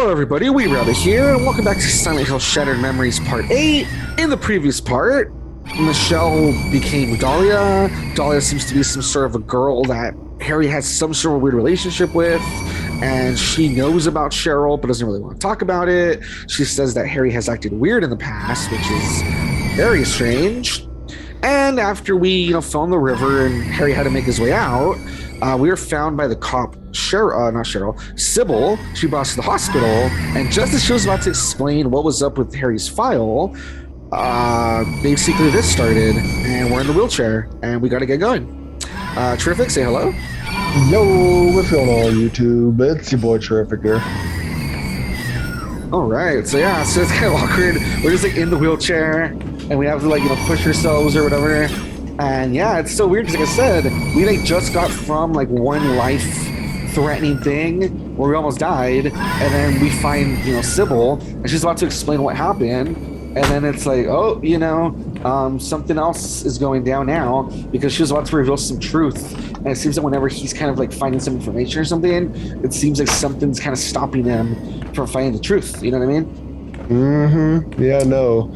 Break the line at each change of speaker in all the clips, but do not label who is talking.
Hello everybody, Weeb here, and welcome back to Silent Hill Shattered Memories Part 8. In the previous part, Michelle became Dahlia. Dahlia seems to be some sort of a girl that Harry has some sort of weird relationship with, and she knows about Cheryl but doesn't really want to talk about it. She says that Harry has acted weird in the past, which is very strange. And after we, fell in the river and Harry had to make his way out, we were found by the cop, Sybil. She brought us to the hospital, and just as she was about to explain what was up with Harry's file, basically this started, and we're in the wheelchair, and we got to get going. Terrific, say hello.
Yo, what's going on, YouTube? It's your boy Terrific here.
All right, so it's kind of awkward. We're just in the wheelchair, and we have to push ourselves or whatever. And it's so weird because, like I said, we just got from one life-threatening thing where we almost died, and then we find Sybil, and she's about to explain what happened, and then it's something else is going down now because she was about to reveal some truth, and it seems that whenever he's kind of finding some information or something, it seems like something's kind of stopping him from finding the truth. You know what I mean?
Mm-hmm. Yeah, I know.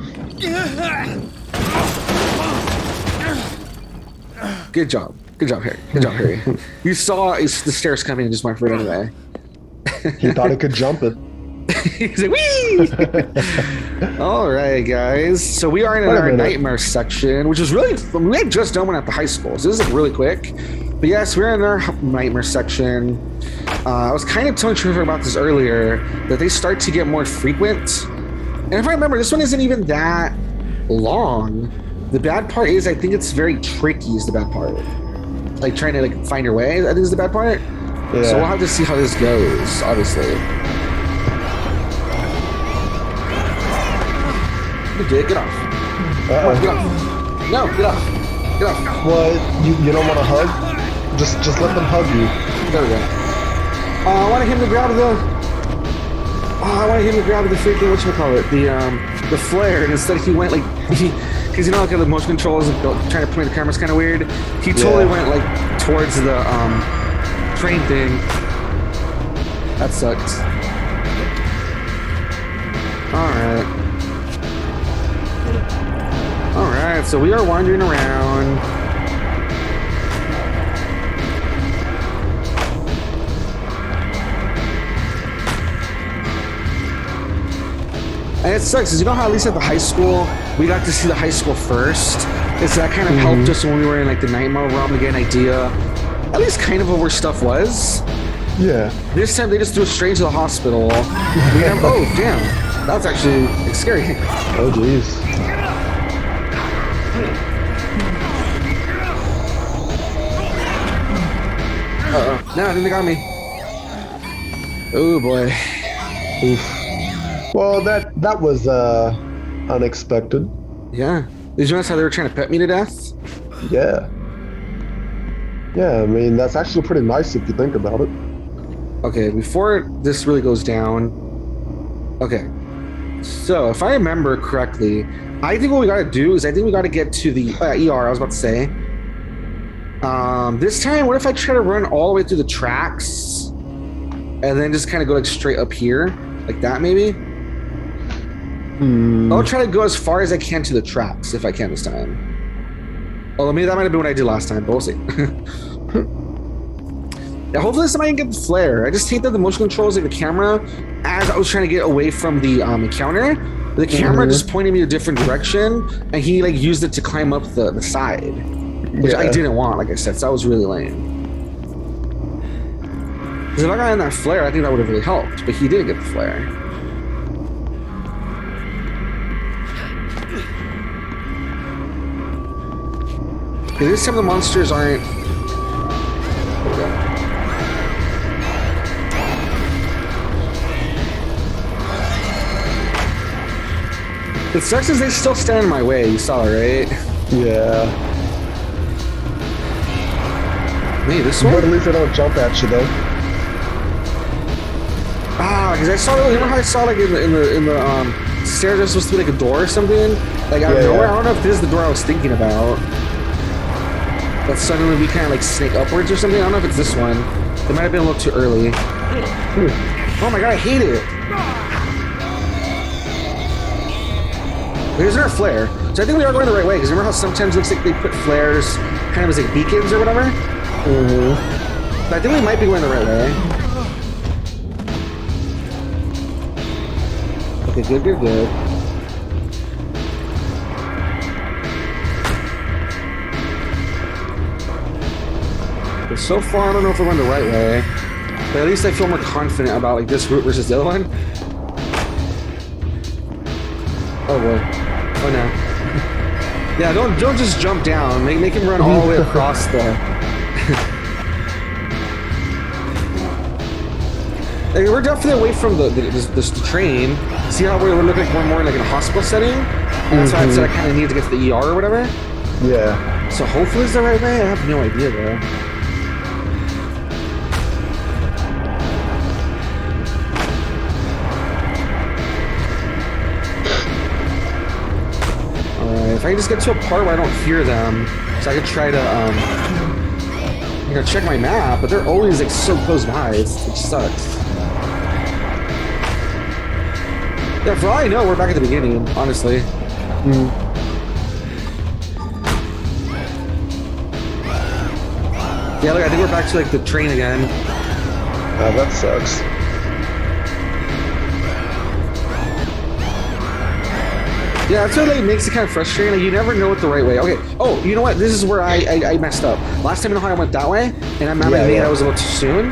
Good job, Harry. You saw the stairs coming and just went for it anyway.
He thought he could jump it.
He's like, whee! All right, guys. So we are in our nightmare section, which is really, we had just done one at the high school, so this is really quick. But yes, we're in our nightmare section. I was kind of telling Trevor about this earlier, that they start to get more frequent. And if I remember, this one isn't even that long. The bad part is, I think it's very tricky is the bad part. Trying to find your way, I think is the bad part. Yeah. So we'll have to see how this goes, obviously. You did, get off. Come on, get off. No, get off. Get off.
What, you don't want to hug? Just let them hug you.
There we go. I wanted him to grab the freaking, whatchamacallit, the flare, and instead he went because the motion controls and trying to point the camera's kind of weird. He totally went towards the train thing. That sucks. All right. So we are wandering around. And it sucks, because how at least at the high school, we got to see the high school first. It's that kind of helped us when we were in the nightmare realm to get an idea, at least kind of where stuff was.
Yeah.
This time they just threw us straight to the hospital. Oh, damn. That's actually scary.
Oh, jeez.
Uh-oh. No, I think they got me. Oh, boy.
Oof. Well, that was unexpected.
Yeah. Did you notice how they were trying to pet me to death?
Yeah. Yeah, I mean, that's actually pretty nice if you think about it.
Okay, before this really goes down... Okay. So, if I remember correctly, I think what we gotta do is we gotta get to the ER, I was about to say. This time, what if I try to run all the way through the tracks and then just kind of go straight up here? Like that, maybe? I'll try to go as far as I can to the tracks, if I can this time. Although maybe that might have been what I did last time, but we'll see. Yeah, hopefully this time I can get the flare. I just hate that the motion controls, the camera, as I was trying to get away from the encounter, the camera just pointed me a different direction, and he used it to climb up the side, which I didn't want, like I said, so that was really lame. Because if I got in that flare, I think that would have really helped, but he didn't get the flare. This time the monsters aren't... It sucks as they still stand in my way, you saw it, right?
Yeah.
Maybe this one?
But at least they don't jump at you, though.
Because I saw, remember how I saw in the stairs there's supposed to be a door or something? Out of nowhere? I don't know if this is the door I was thinking about. But suddenly we kind of snake upwards or something. I don't know if it's this one. It might have been a little too early. Oh my god, I hate it. Here's our flare. So I think we are going the right way, because remember how sometimes it looks like they put flares kind of as like beacons or whatever?
Mm-hmm.
But I think we might be going the right way. Okay, good, good, good. But so far, I don't know if we're going the right way. But at least I feel more confident about like this route versus the other one. Oh boy. Oh no. Yeah, don't just jump down. Make him run all the way across the. Like, we're definitely away from the train. See how we look like we're more like in a hospital setting? And that's why I said I kind of need to get to the ER or whatever.
Yeah.
So hopefully it's the right way. I have no idea though. If I can just get to a part where I don't hear them, so I could try to, check my map, but they're always like so close by. It sucks. Yeah, for all I know, we're back at the beginning, honestly. Yeah, look, I think we're back to like the train again.
Oh, that sucks.
Yeah, that's what like makes it kind of frustrating. Like, you never know what the right way. Okay. Oh, you know what? This is where I messed up. Last time, you know how I went that way, and I'm mad at me. I was a little too soon.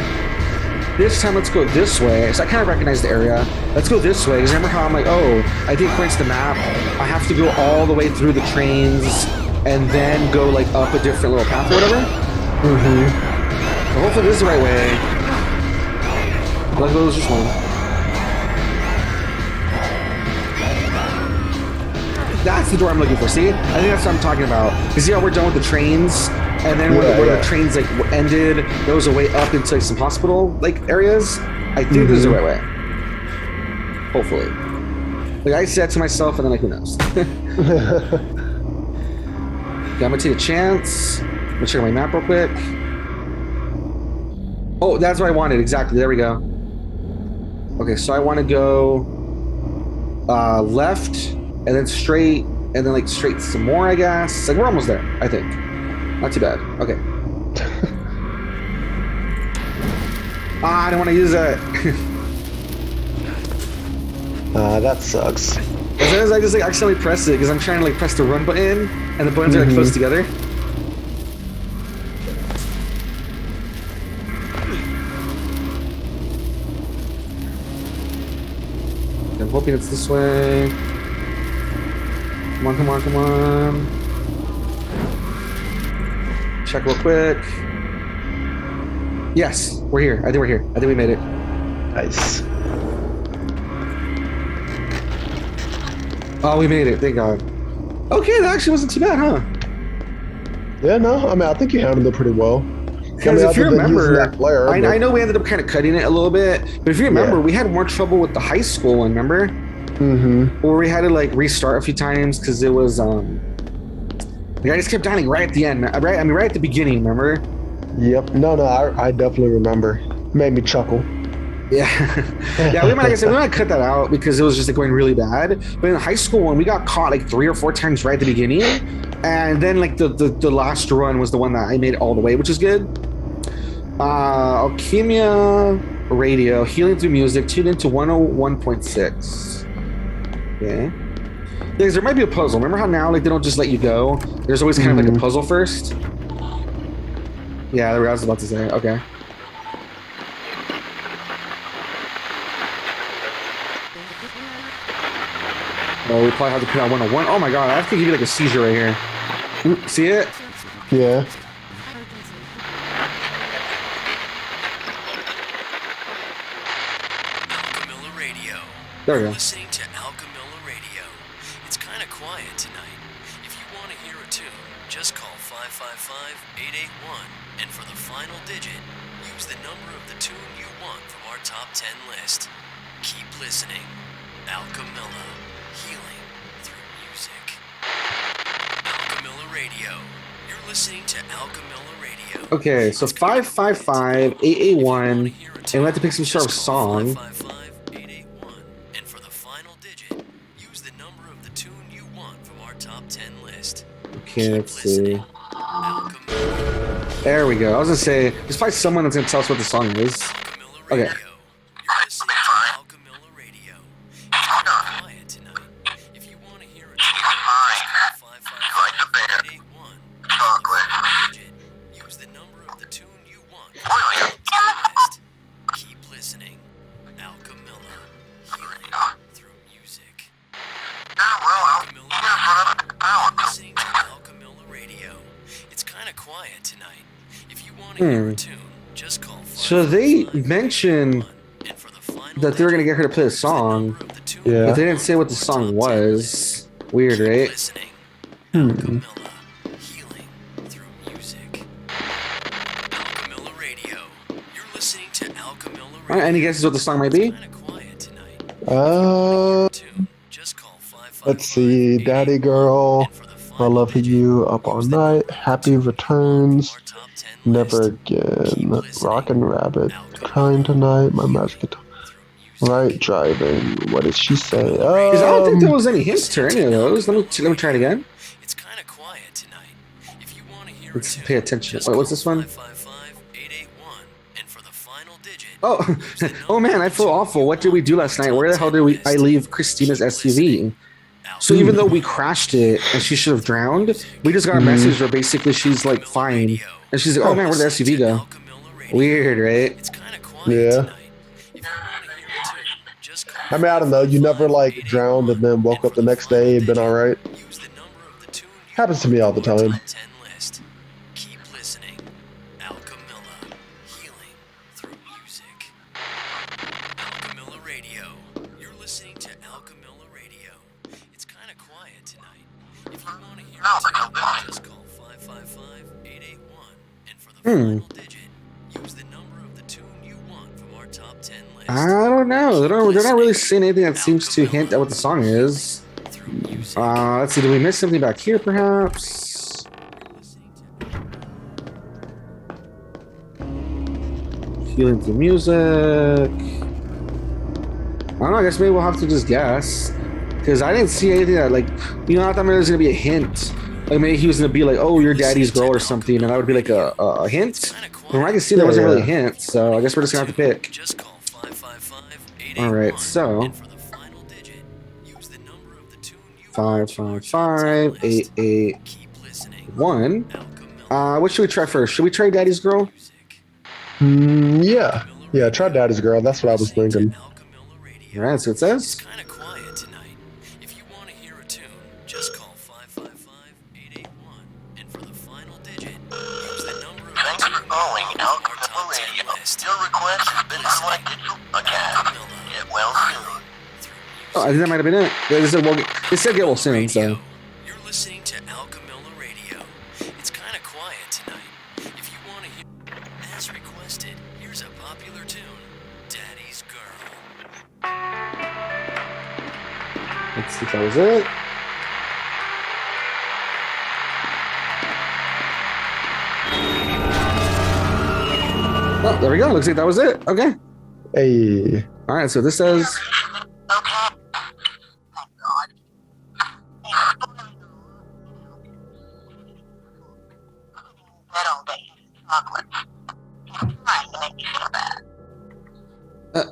This time, let's go this way. So I kind of recognize the area. Let's go this way. Because remember how I'm like, oh, I think according to the map, I have to go all the way through the trains and then go like up a different little path or whatever. So hopefully this is the right way. Let's go this one. That's the door I'm looking for. See? I think that's what I'm talking about. You see how we're done with the trains? And then when the trains like ended, there was a way up into like some hospital like areas. I think this is the right way. Hopefully. Like I said to myself, and then like who knows? Okay, I'm gonna take a chance. I'm gonna check my map real quick. Oh, that's what I wanted. Exactly. There we go. Okay, so I want to go left, and then straight, and then like straight some more, I guess. Like we're almost there, I think. Not too bad. Okay. I don't want to use that.
That sucks.
As soon as I just like accidentally press it, because I'm trying to like press the run button, and the buttons are like close together. I'm hoping it's this way. Come on, come on, come on. Check real quick. Yes, we're here. I think we're here. I think we made it.
Nice.
Oh, we made it. Thank God. Okay, that actually wasn't too bad, huh?
Yeah, no. I mean, I think you handled it pretty well.
Because if you remember,
flare,
I know we ended up kind of cutting it a little bit, but if you remember, we had more trouble with the high school one, remember? Where we had to like restart a few times because it was the guy just kept dying right at the end, right? I mean, right at the beginning, remember?
Yep. No, I definitely remember. Made me chuckle.
Yeah. Yeah, we might, like I said, we might cut that out because it was just like going really bad. But in high school, when we got caught like 3 or 4 times right at the beginning, and then like the last run was the one that I made it all the way, which is good. Alchemia radio, healing through music, tune into 101.6. Okay. Because there might be a puzzle. Remember how now like they don't just let you go? There's always kind of like a puzzle first. Yeah, I was about to say. Okay. Oh, we probably have to put out 101. Oh my God, I have to give you like a seizure right here. Ooh, see it?
Yeah.
Alchemilla Radio.
There we go.
Listening to Alchemilla Radio. It's kind of quiet tonight. If you want to hear a tune, just call 555-881, and for the final digit, use the number of the tune you want from our top 10 list. Keep listening. Alchemilla. Healing through music. Alchemilla Radio. You're listening to Alchemilla Radio.
Okay, so 555-881 And we have to pick some sort of song.
555-881. And for the final digit, use the number of the tune you want from our top 10 list.
Okay, let's see.
Listening. Al Camilla.
There we go. I was gonna say, there's probably someone that's gonna tell us what the song is.
Camilla
Okay.
Radio. You're listening to Al Camilla Radio. It's kind of quiet tonight. If you want to hear it, 555-881. Use the number of the tune you want. List. Keep listening. Al Camilla. Healing through music. Al Camilla. Listening to Al Camilla Radio. It's kind of quiet tonight. If you want to hear a tune, just call.
So they mentioned that they were gonna get her to play a song,
Yeah.
but they didn't say what the song was. Weird, right?
Listening. Al Camilla. Healing through music. Al Camilla Radio. You're listening to Al Camilla Radio.
Alright, any guesses what the song might be?
Kind of quiet tonight. Just call 555.
Let's see. Daddy Girl. My love for you. Up all night. Happy returns. Never again. Rockin' Rabbit. Crying tonight. My magic guitar. Right driving. What did she say?
Because I don't think there was any hints to any of those. Let me try it again.
It's kind of quiet tonight. If you want to hear
Let's
a tune,
pay attention.
just
Wait, what's
call
this one?
555-881. And for the final digit,
Oh, oh man, I feel awful. What did we do last night? Where the hell did I leave Christina's SUV? So even though we crashed it and she should have drowned, we just got a message where basically she's like fine. And she's like, oh man, where'd the SUV go?
Al Camilla Radio.
Weird, right?
It's kind of quiet
Yeah.
tonight. If you want to hear a tune, just call
I mean, I don't know. You never like drowned and then woke up the next day and been all right.
Use the number of the tune you
Happens to me all the
want
time.
from our top 10 list. Keep listening. Al Camilla. Healing through music. Al Camilla Radio. You're listening to Al Camilla Radio. It's kind of quiet tonight. If you want to hear a tune, just call 555-881. And for the final digit, use the number of the tune you want from our top 10 list.
I don't know. They're not really saying anything that seems to hint at what the song is.
Through music.
Let's see. Did we miss something back here, perhaps? Healing through music. I don't know. I guess maybe we'll have to just guess. Because I didn't see anything that, like, you know, I thought maybe there was going to be a hint. Like, maybe he was going to be like, oh, you're daddy's girl or something. And that would be like a hint. From what I can see, there wasn't really a hint. So I guess we're just going to have to pick.
Just call 555-881.
All right, so
And for the final digit, use the number of the tune you
555-881.
keep listening. Al Camilla
What should we try first? Should we try Daddy's Girl?
Music.
Yeah. Yeah, try Daddy's Girl. That's what I was thinking.
Al Camilla Radio.
All right, so it
It's
says.
kind of quiet tonight. If you want to hear a tune, just call 555-881. And for the final digit, use the number of the
Thanks
tune
for
you
calling
want
Al
from our top
Camilla
10
Radio.
list.
Your request has been selected again. Get well soon.
Oh, I think that might have been it. It said get well soon, so.
Radio. You're listening to Al Camilla Radio. It's kind of quiet tonight. If you want to hear, as requested, here's a popular tune, Daddy's Girl.
Let's see if that was it. Oh, there we go. Looks like that was it. Okay.
Hey.
All right, so this says.
Okay. Oh, God. Little baby chocolate. Trying to make you feel bad.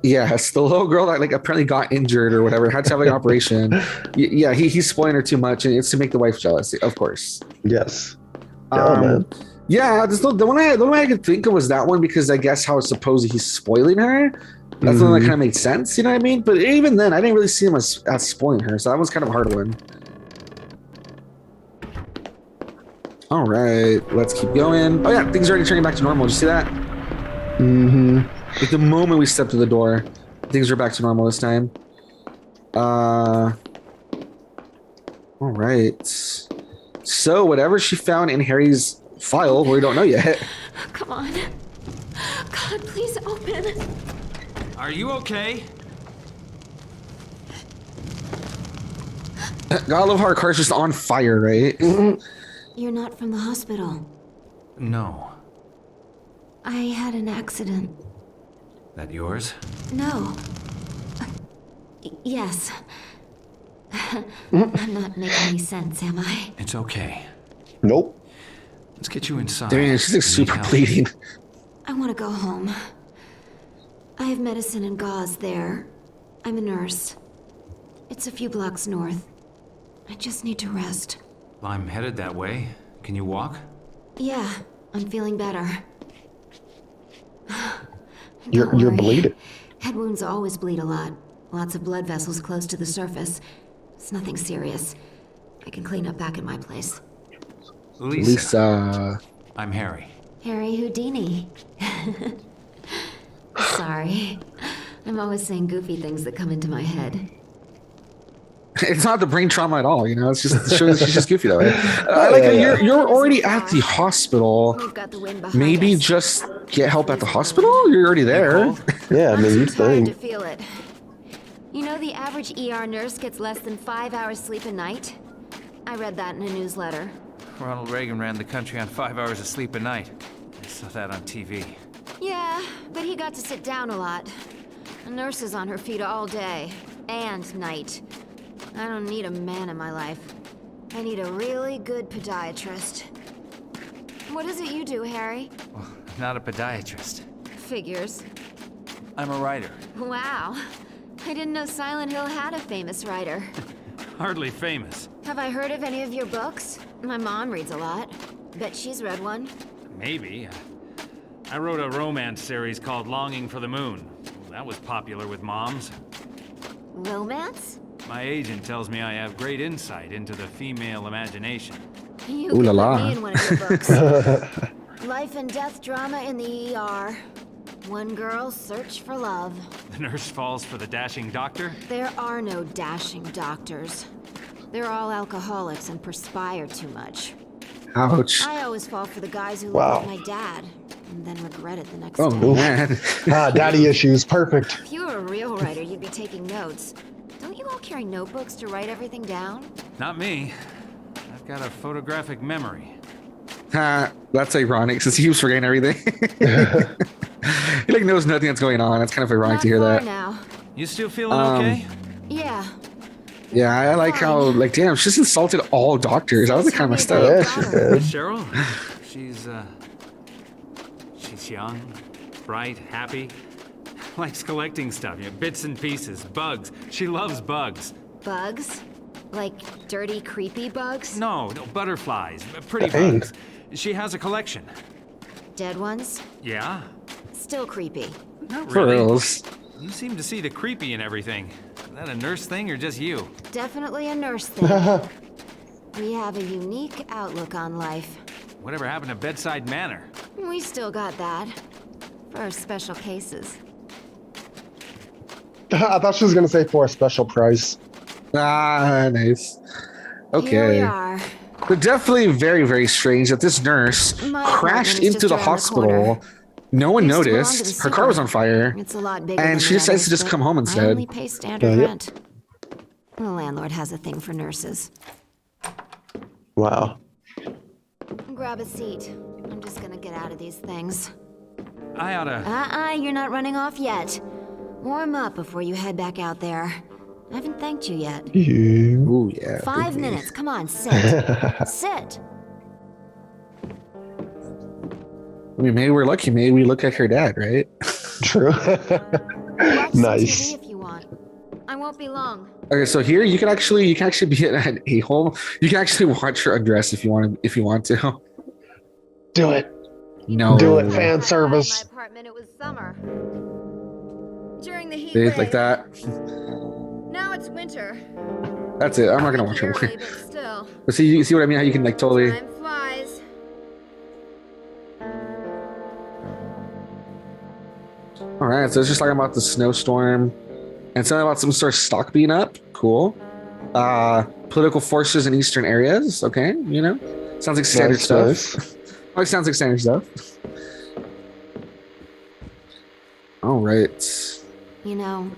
Yeah, it's the little girl that like apparently got injured or whatever, had to have like an operation. Yeah, he's spoiling her too much, and it's to make the wife jealous, of course.
Yes. Yeah, man.
Yeah, the one I could think of was that one because I guess how it's supposed he's spoiling her. That's the one that kind of made sense, you know what I mean? But even then, I didn't really see him as spoiling her, so that was kind of a hard one. All right, let's keep going. Oh yeah, things are already turning back to normal. Did you see that?
Mm-hmm.
Like the moment we stepped through the door, things are back to normal this time. All right. So whatever she found in Harry's file, we don't know yet.
Come on. God, please open.
Are you okay?
Gotta love how our car's just on fire, right?
You're not from the hospital.
No.
I had an accident.
That yours?
No. Yes. I'm not making any sense, am I?
It's okay.
Nope.
Let's get you inside.
Damn, she's like
You need
super
help.
bleeding.
I want to go home. I have medicine and gauze there. I'm a nurse. It's a few blocks north. I just need to rest.
I'm headed that way. Can you walk?
Yeah, I'm feeling better.
You're
Don't worry.
bleeding.
Head wounds always bleed a lot. Lots of blood vessels close to the surface. It's nothing serious. I can clean up back at my place.
Lisa.
I'm Harry.
Harry Houdini. Sorry. I'm always saying goofy things that come into my head.
It's not the brain trauma at all, you know. It's just it shows she's just goofy that way. I like that you're already at the hospital.
We've got the wind behind
Maybe
us.
just get help at the hospital. You're already there.
Yeah, I
I'm
mean,
too
you'd
tired to
think.
feel it. You know the average ER nurse gets less than 5 hours sleep a night? I read that in a newsletter.
Ronald Reagan ran the country on 5 hours of sleep a night. I saw that on TV.
Yeah, but he got to sit down a lot. A nurse is on her feet all day and night. I don't need a man in my life. I need a really good podiatrist. What is it you do, Harry?
Well, I'm not a podiatrist.
Figures.
I'm a writer.
Wow. I didn't know Silent Hill had a famous writer.
Hardly famous.
Have I heard of any of your books? My mom reads a lot. Bet she's read one.
Maybe. I wrote a romance series called Longing for the Moon. That was popular with moms.
Romance?
My agent tells me I have great insight into the female imagination.
You
Ooh la
could
la.
put me in one of your books. Life and death drama in the ER. One girl's search for love.
The nurse falls for the dashing doctor?
There are no dashing doctors. They're all alcoholics and perspire too much.
Ouch.
I always fall for the guys who
Wow.
look like my dad, and then regret it the next
Oh
day.
man.
Daddy issues. Perfect.
If you were a real writer, you'd be taking notes. Don't you all carry notebooks to write everything down?
Not me. I've got a photographic memory.
That's ironic since he keeps forgetting everything. He like knows nothing that's going on. It's kind of ironic
Not
to hear
far
that.
now.
You still feeling okay?
Yeah.
Yeah, I like how like damn, she's insulted all doctors. That was kind of messed up.
Yeah, she did.
Cheryl? She's young, bright, happy. Likes collecting stuff, you know, bits and pieces, bugs. She loves bugs.
Bugs? Like dirty, creepy bugs?
No, butterflies, pretty
Dang.
bugs. She has a collection.
Dead ones?
Yeah?
Still creepy.
Not
For
really.
reals.
You seem to see the creepy in everything. Is that a nurse thing or just you?
Definitely a nurse thing. We have a unique outlook on life.
Whatever happened to bedside manner?
We still got that. For special cases.
I thought she was gonna say for a special price.
Ah, nice.
Here we
Okay.
are.
But definitely very, very strange that this nurse
My
crashed
apartment is
into
just
the
around the
hospital.
corner.
No one
Used to belong to
noticed.
the
Her car was
city.
on fire.
It's a lot bigger
And
than
she
the
decides to
others,
just
but
come home
I
instead.
only pay standard
Yeah, yeah.
rent. The landlord has a thing for nurses.
Wow.
Grab a seat. I'm just gonna get out of these things.
I oughta...
You're not running off yet. Warm up before you head back out there. I haven't thanked you yet.
You.
Ooh, yeah.
5
big me.
minutes. Come on, sit. Sit.
I mean, maybe we're lucky. Maybe we look like her dad, right?
True.
Watch some
Nice.
TV if you want. I won't be long.
Okay, so here you can actually be at a home. You can actually watch her undress if you want to.
Do it.
No.
Do it,
When I
fan
got
service.
in my apartment, it was summer. During the heat
See,
wave.
like that.
Now it's winter.
That's it. I'm not gonna watch her.
Early, but still.
But see, you see what I mean? How you can like totally.
Time flies.
All right, so it's just talking about the snowstorm and something about some sort of stock being up. Cool. Political forces in eastern areas. Okay, you know, sounds like standard
Nice,
stuff.
nice.
Always sounds like standard stuff. All right.
You know,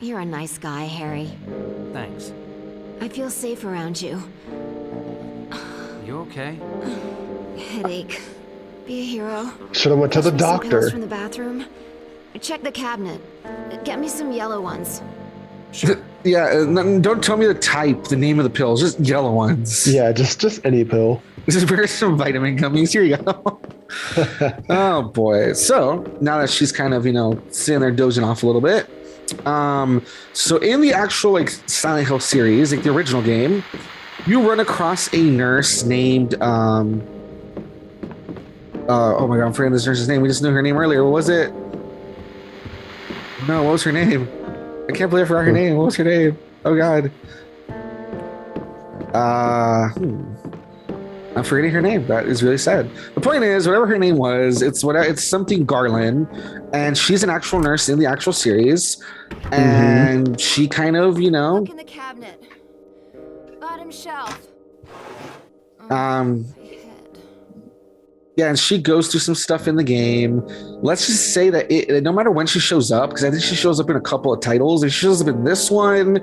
you're a nice guy, Harry.
Thanks.
I feel safe around you.
You okay?
Headache. Be a hero.
Should have went to the
Fetch me some pills
doctor.
from the bathroom. Check the cabinet. Get me some yellow ones.
Yeah, don't tell me the type, the name of the pills, just yellow ones.
Yeah, just any pill.
This is where's some vitamin gummies. Here you go. Oh boy. So now that she's kind of, sitting there dozing off a little bit. So in the actual like Silent Hill series, like the original game, you run across a nurse named oh my god, I'm forgetting this nurse's name. We just knew her name earlier. What was it? No, what was her name? I can't believe I forgot her name. What was her name? Oh god. I'm forgetting her name. That is really sad. The point is, whatever her name was, it's something Garland, and she's an actual nurse in the actual series, and she kind of,
Look in the cabinet. Bottom shelf.
Yeah, and she goes through some stuff in the game. Let's just say that no matter when she shows up, because I think she shows up in a couple of titles. If she shows up in this one,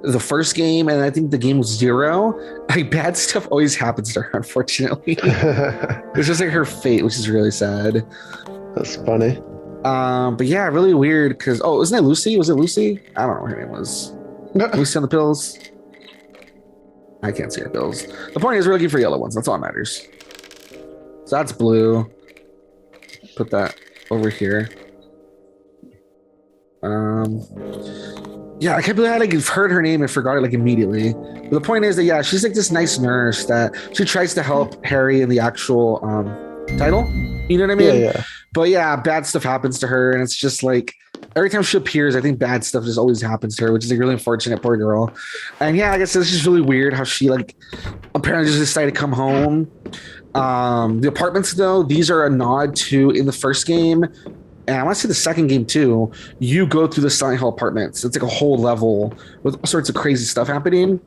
the first game, and I think the game was 0, like bad stuff always happens to her, unfortunately. It's just like her fate, which is really sad.
That's funny.
But yeah, really weird because isn't it Lucy? Was it Lucy? I don't know what her name was. Lucy on the pills. I can't see her pills. The point is we're looking for yellow ones. That's all that matters. So that's blue. Put that over here. Yeah, I can't believe I like heard her name and forgot it like immediately. But the point is that yeah, she's like this nice nurse that she tries to help Harry in the actual title. You know what I mean?
Yeah.
But yeah, bad stuff happens to her, and it's just like every time she appears, I think bad stuff just always happens to her, which is like really unfortunate, poor girl. And yeah, I guess it's just really weird how she like apparently just decided to come home. The apartments though, these are a nod to in the first game, and I want to say the second game too. You go through the Silent Hill apartments. It's like a whole level with all sorts of crazy stuff happening.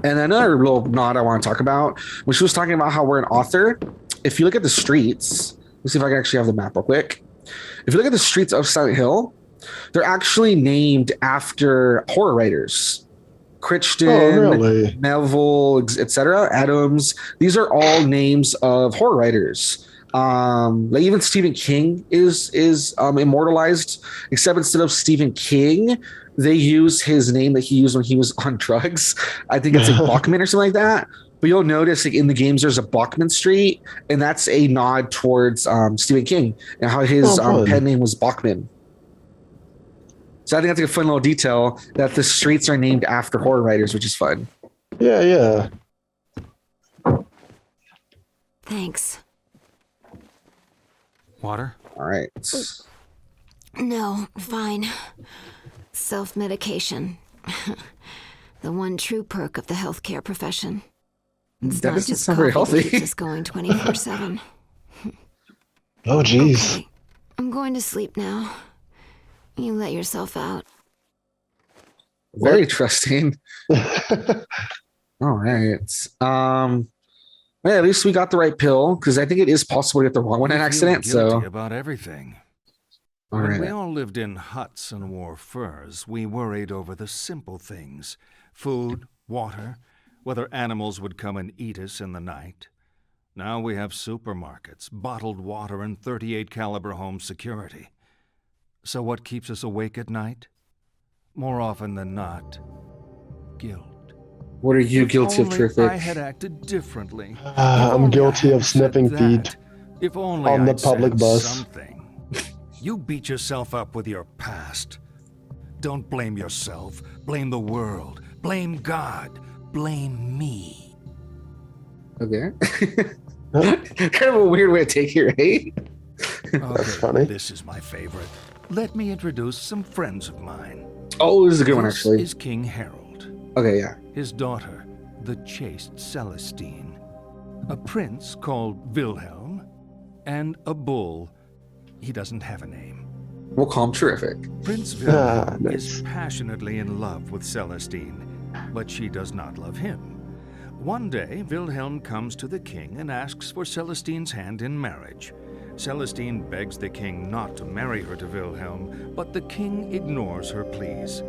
And another little nod I want to talk about, when she was talking about how we're an author. If you look at the streets, let's see if I can actually have the map real quick. If you look at the streets of Silent Hill, they're actually named after horror writers. Crichton, Melville, etc., Adams. These are all names of horror writers. Like even Stephen King is immortalized, except instead of Stephen King, they use his name that he used when he was on drugs. I think it's like Bachman or something like that. But you'll notice like in the games there's a Bachman Street, and that's a nod towards Stephen King and how his pen name was Bachman. So I think that's like a fun little detail that the streets are named after horror writers, which is fun.
Yeah.
Thanks.
Water?
All right.
No, fine. Self-medication. The one true perk of the healthcare profession. It's
That
not
doesn't
just
sound very
coffee that
healthy.
keeps us going 24/7.
Oh, geez.
Okay, I'm going to sleep now. You let yourself out.
Very trusting. All right. Yeah, at least we got the right pill, because I think it is possible to get the wrong one in
We
accident.
feel guilty
So
about everything.
all
When
right.
we all lived in huts and wore furs, we worried over the simple things: food, water, whether animals would come and eat us in the night. Now we have supermarkets, bottled water, and 38 caliber home security. So what keeps us awake at night? More often than not, guilt.
What are you guilty of,
Only
Terrific?
I had acted differently.
I'm guilty of sniffing feet
If only
on the
I'd
public
said
bus.
something. You beat yourself up with your past. Don't blame yourself. Blame the world. Blame God. Blame me.
Okay. Kind of a weird way to take it, right?
That's funny.
This is my favorite. Let me introduce some friends of mine.
Oh, this is a good one,
This
actually.
is King Harold.
Okay, yeah.
His daughter, the chaste Celestine. A prince called Wilhelm. And a bull. He doesn't have a name.
We'll call him Terrific.
Prince Wilhelm
nice.
is passionately in love with Celestine, but she does not love him. One day, Wilhelm comes to the king and asks for Celestine's hand in marriage. Celestine begs the king not to marry her to Wilhelm, but the king ignores her pleas.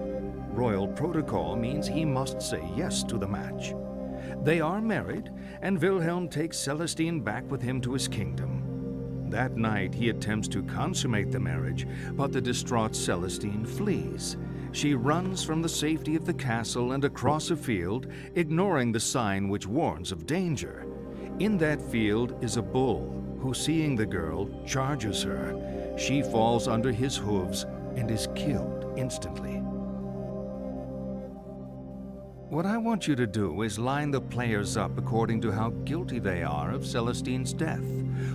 Royal protocol means he must say yes to the match. They are married, and Wilhelm takes Celestine back with him to his kingdom. That night, he attempts to consummate the marriage, but the distraught Celestine flees. She runs from the safety of the castle and across a field, ignoring the sign which warns of danger. In that field is a bull, who, seeing the girl, charges her. She falls under his hooves and is killed instantly. What I want you to do is line the players up according to how guilty they are of Celestine's death.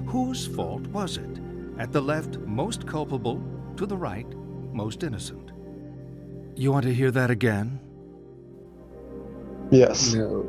Whose fault was it? At the left, most culpable. To the right, most innocent. You want to hear that again?
Yes.
No.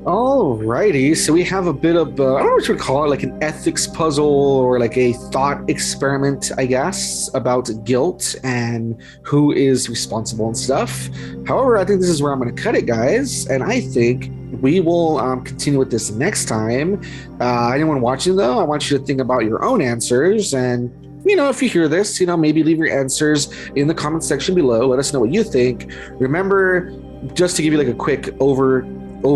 Alrighty, so we have a bit of, I don't know what you would call it, like an ethics puzzle or like a thought experiment, I guess, about guilt and who is responsible and stuff. However, I think this is where I'm going to cut it, guys, and I think we will continue with this next time. Anyone watching, though, I want you to think about your own answers, and if you hear this, maybe leave your answers in the comment section below. Let us know what you think. Remember, just to give you like a quick overcap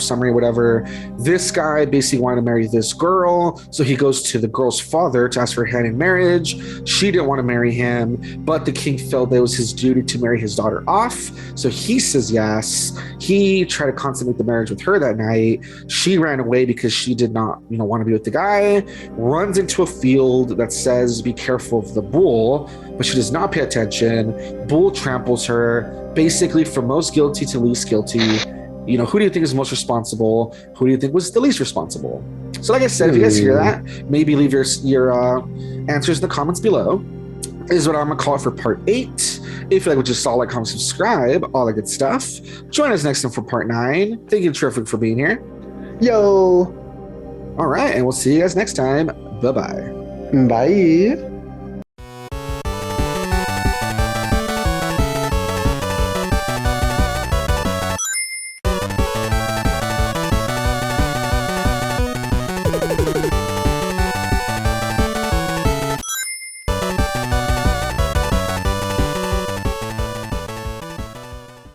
summary, whatever, this guy basically wanted to marry this girl, so he goes to the girl's father to ask for her hand in marriage. She didn't want to marry him, but the king felt that it was his duty to marry his daughter off, so he says yes. He tried to consummate the marriage with her that night. She ran away because she did not want to be with the guy, runs into a field that says be careful of the bull, but she does not pay attention. Bull tramples her, basically from most guilty to least guilty. Who do you think is most responsible? Who do you think was the least responsible? So like I said, if you guys hear that, maybe leave your answers in the comments below. This is what I'm going to call it for part 8. If you like what you saw, like, comment, subscribe, all that good stuff. Join us next time for part 9. Thank you, Terrific, for being here.
Yo.
All right, and we'll see you guys next time. Bye-bye.
Bye.